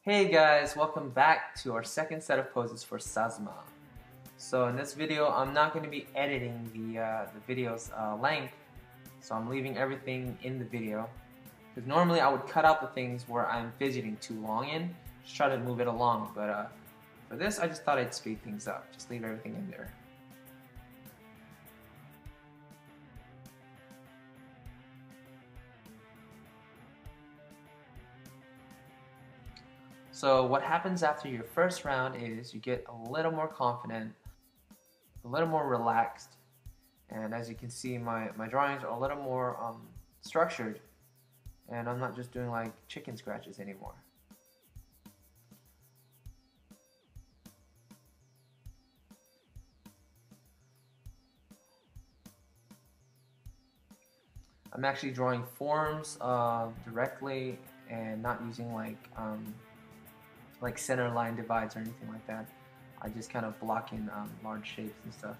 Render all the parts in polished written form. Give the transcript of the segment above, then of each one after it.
Hey guys, welcome back to our second set of poses for Sazuma. So in this video, I'm not going to be editing the video's length, so I'm leaving everything in the video. Because normally I would cut out the things where I'm fidgeting too long in, just try to move it along, but for this I just thought I'd speed things up, just leave everything in there. So what happens after your first round is you get a little more confident, a little more relaxed, and as you can see my drawings are a little more structured, and I'm not just doing like chicken scratches anymore. I'm actually drawing forms directly and not using like center line divides or anything like that. I just kind of block in large shapes and stuff.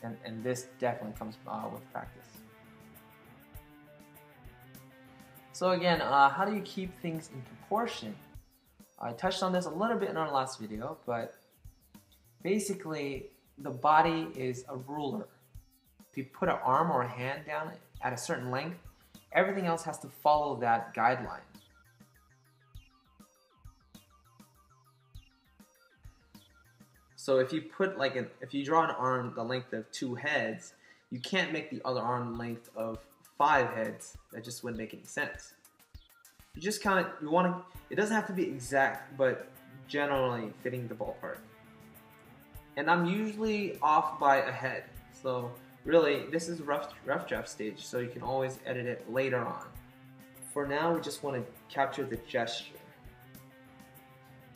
And this definitely comes with practice. So again, how do you keep things in proportion? I touched on this a little bit in our last video, but basically the body is a ruler. If you put an arm or a hand down at a certain length, everything else has to follow that guideline. So if you put if you draw an arm the length of 2 heads, you can't make the other arm the length of 5 heads. That just wouldn't make any sense. You just it doesn't have to be exact, but generally fitting the ballpark. And I'm usually off by a head. So really, this is rough draft stage, so you can always edit it later on. For now, we just want to capture the gesture.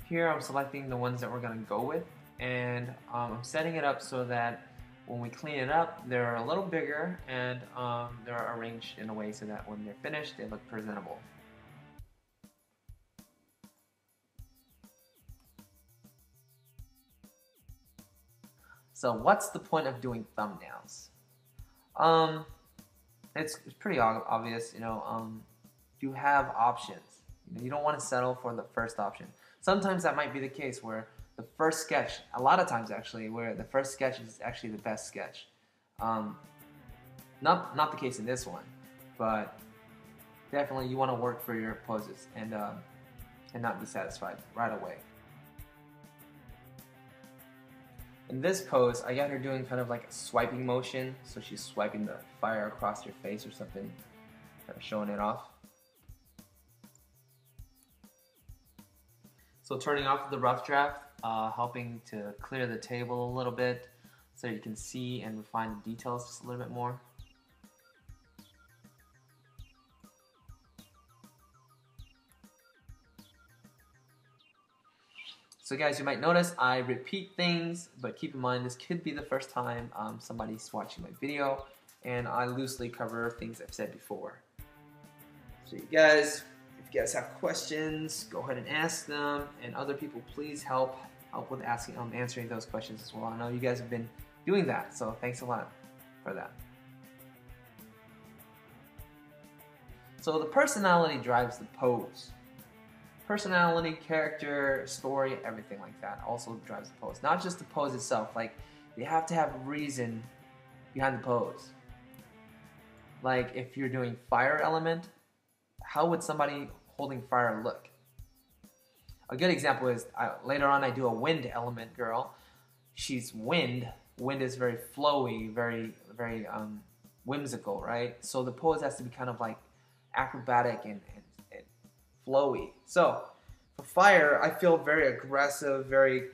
Here I'm selecting the ones that we're going to go with. And I'm setting it up so that when we clean it up, they're a little bigger and they're arranged in a way so that when they're finished, they look presentable. So what's the point of doing thumbnails? It's pretty obvious, you have options. You don't want to settle for the first option. Sometimes that might be the case where the first sketch, a lot of times actually, where the first sketch is actually the best sketch. Not the case in this one, but definitely you want to work for your poses and not be satisfied right away. In this pose, I got her doing kind of like a swiping motion, so she's swiping the fire across your face or something, kind of showing it off. So turning off the rough draft, helping to clear the table a little bit so you can see and refine the details just a little bit more. So guys, you might notice I repeat things, but keep in mind this could be the first time somebody's watching my video, and I loosely cover things I've said before. So if you guys have questions, go ahead and ask them, and other people please help with answering those questions as well. I know you guys have been doing that, so thanks a lot for that. So the personality drives the pose. Personality, character, story, everything like that also drives the pose. Not just the pose itself, like you have to have reason behind the pose. Like if you're doing fire element, how would somebody holding fire look? A good example is later on I do a wind element girl. She's wind. Wind is very flowy, very whimsical, right? So the pose has to be kind of like acrobatic and flowy. So for fire, I feel very aggressive, very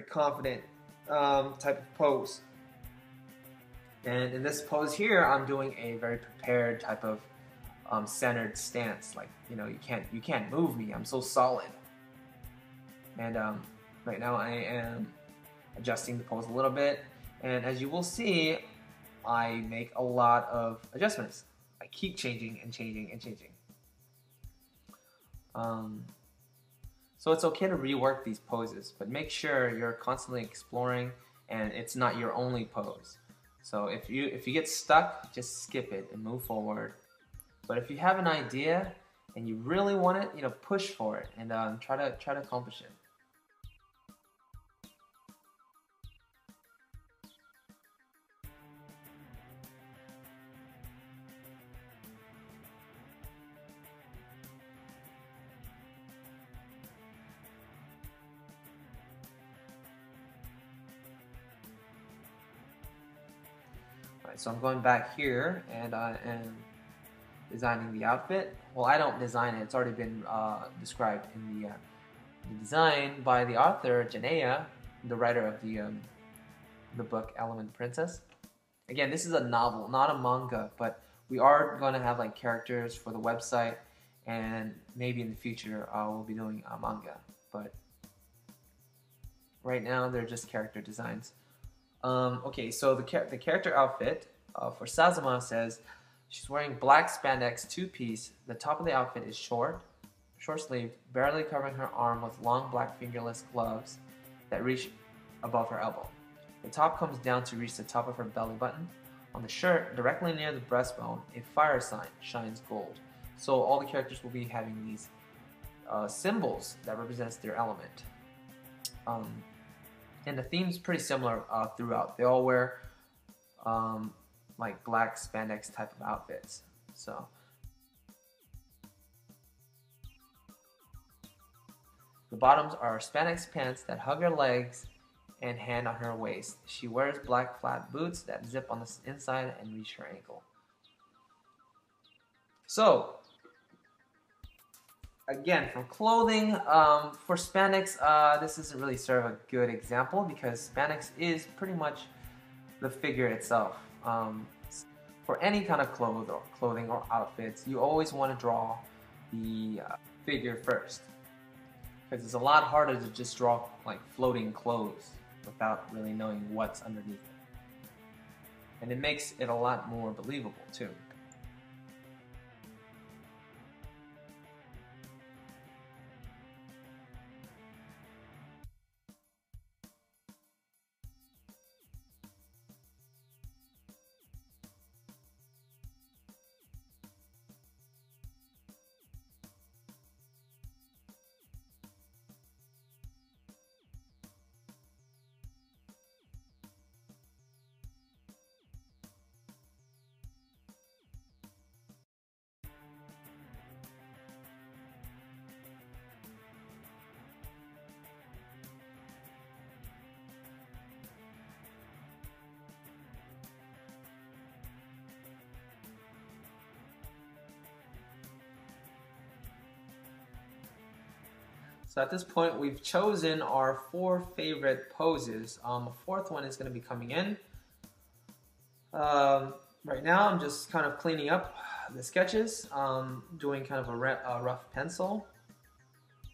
confident type of pose. And in this pose here, I'm doing a very prepared type of centered stance. Like you can't move me. I'm so solid. And right now I am adjusting the pose a little bit, and as you will see, I make a lot of adjustments. I keep changing and changing and changing. So it's okay to rework these poses, but make sure you're constantly exploring and it's not your only pose. So if you get stuck, just skip it and move forward. But if you have an idea and you really want it, push for it and try to accomplish it. Alright, so I'm going back here and I am designing the outfit. Well, I don't design it; it's already been described in the design by the author Janea, the writer of the book Element Princess. Again, this is a novel, not a manga, but we are going to have like characters for the website, and maybe in the future we'll be doing a manga. But right now they're just character designs. Okay, so the character outfit for Sazuma says she's wearing black spandex two-piece. The top of the outfit is short-sleeved, barely covering her arm with long black fingerless gloves that reach above her elbow. The top comes down to reach the top of her belly button. On the shirt, directly near the breastbone, a fire sign shines gold. So all the characters will be having these symbols that represents their element. And the theme's pretty similar throughout. They all wear like black spandex type of outfits. So the bottoms are spandex pants that hug her legs and hand on her waist. She wears black flat boots that zip on the inside and reach her ankle. So again, for clothing, for spandex, this doesn't really serve a good example because spandex is pretty much the figure itself. For any kind of clothing or outfits, you always want to draw the figure first, because it's a lot harder to just draw like floating clothes without really knowing what's underneath it. And it makes it a lot more believable too. So at this point, we've chosen our 4 favorite poses. The 4th one is going to be coming in. Right now, I'm just kind of cleaning up the sketches, doing kind of a rough pencil.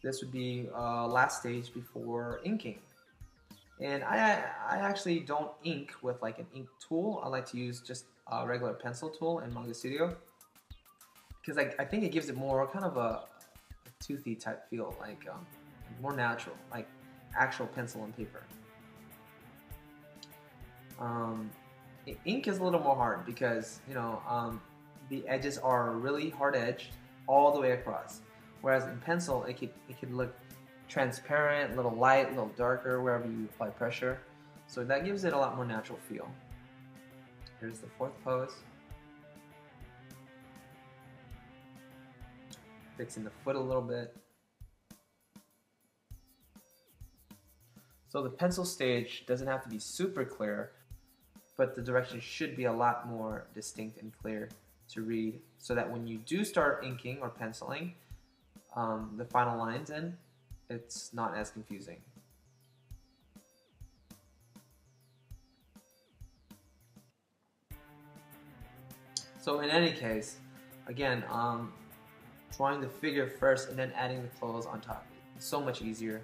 This would be last stage before inking. And I actually don't ink with like an ink tool. I like to use just a regular pencil tool in Manga Studio, because I think it gives it more kind of a toothy type feel, like more natural, like actual pencil and paper. Ink is a little more hard because the edges are really hard edged all the way across, whereas in pencil it could look transparent, a little light, a little darker wherever you apply pressure. So that gives it a lot more natural feel. Here's the 4th pose. Fixing the foot a little bit. So the pencil stage doesn't have to be super clear, but the direction should be a lot more distinct and clear to read, so that when you do start inking or penciling the final lines in, it's not as confusing. So in any case, again, drawing the figure first and then adding the clothes on top. It's so much easier.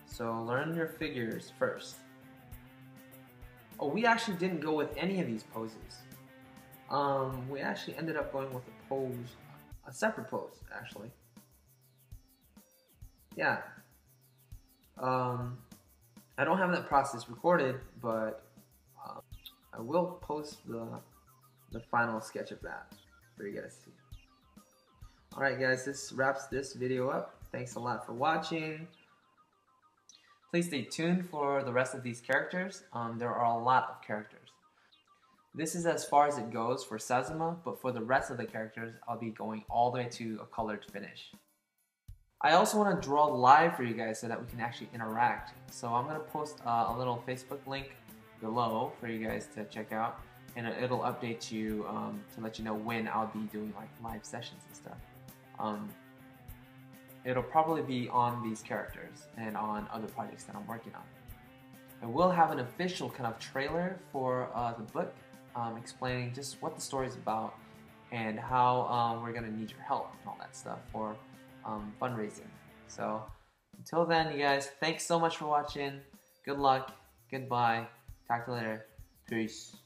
So learn your figures first. Oh, we actually didn't go with any of these poses. We actually ended up going with a separate pose, actually. Yeah. I don't have that process recorded, but I will post the final sketch of that for you guys to see. Alright guys, this wraps this video up. Thanks a lot for watching. Please stay tuned for the rest of these characters. There are a lot of characters. This is as far as it goes for Sazuma, but for the rest of the characters, I'll be going all the way to a colored finish. I also want to draw live for you guys so that we can actually interact. So I'm going to post a little Facebook link below for you guys to check out, and it'll update you to let you know when I'll be doing like live sessions and stuff. It'll probably be on these characters and on other projects that I'm working on. I will have an official kind of trailer for the book explaining just what the story is about and how we're going to need your help and all that stuff for fundraising. So until then, you guys, thanks so much for watching. Good luck. Goodbye. Talk to you later. Peace.